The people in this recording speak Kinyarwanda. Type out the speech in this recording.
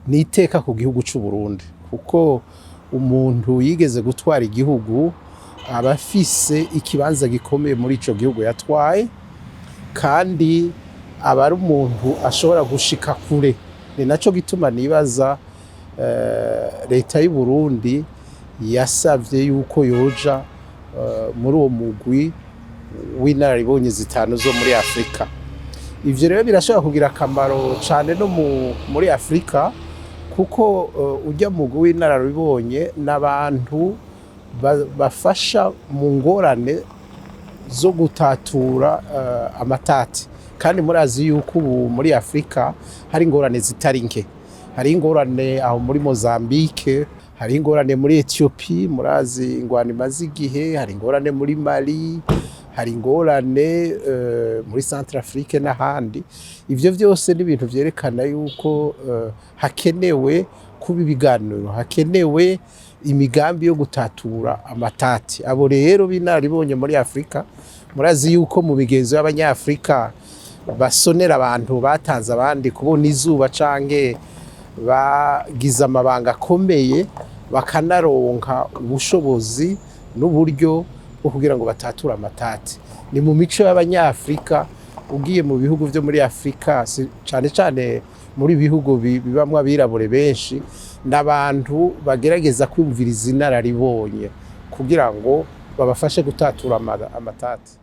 ni iteka ku gihugu cy'u Burundi, kuko umuntu yigeze gutwara igihugu aba afise ikibanza gikomeye muri ico gihugu yatwaye, kandi aba ari umuntu ashobora gushika kure. Ni naco gituma nibaza leta y'u Burundi yasavye yuko yoja muri uwo mugwi w'inararibonye zitanu zo muri Afrika. Ivyo rero birashobora kugira akamaro cane no muri Afrika, kuko ujya mugwi w'inararibonye n'abantu bafasha mu ngorane zo gutatura amatati. Kandi murazi yuko ubu muri Afrika hari ingorane zitari nke. Hari ingorane aho muri Mozambique, hari ingorane muri Ethiopia, murazi ingwani maze igihe, hari ingorane muri Mali, hari ingorane muri Centrafrique n'ahandi. Ivyo vyose ni ibintu vyerekana yuko hakenewe kuba ibiganiro, hakenewe imigambi yo gutatura amatati. Abo rero binaribonye muri Afrika, murazi yuko mu bigenzo y'abanyafrika basonera abantu batanze abandi kubona izuba canke bagize amabanga akomeye, bakanaronka ubushobozi n'uburyo bwo kugira ngo batature amatati. Ni mu mico y'abanyafrika. Ugiye mu bihugu vyo muri Afrika, cane cane muri bihugu bibamwo abirabure benshi, n'abantu bagerageza kwumviriza inararibonye kugira ngo babafashe gutatura amatati.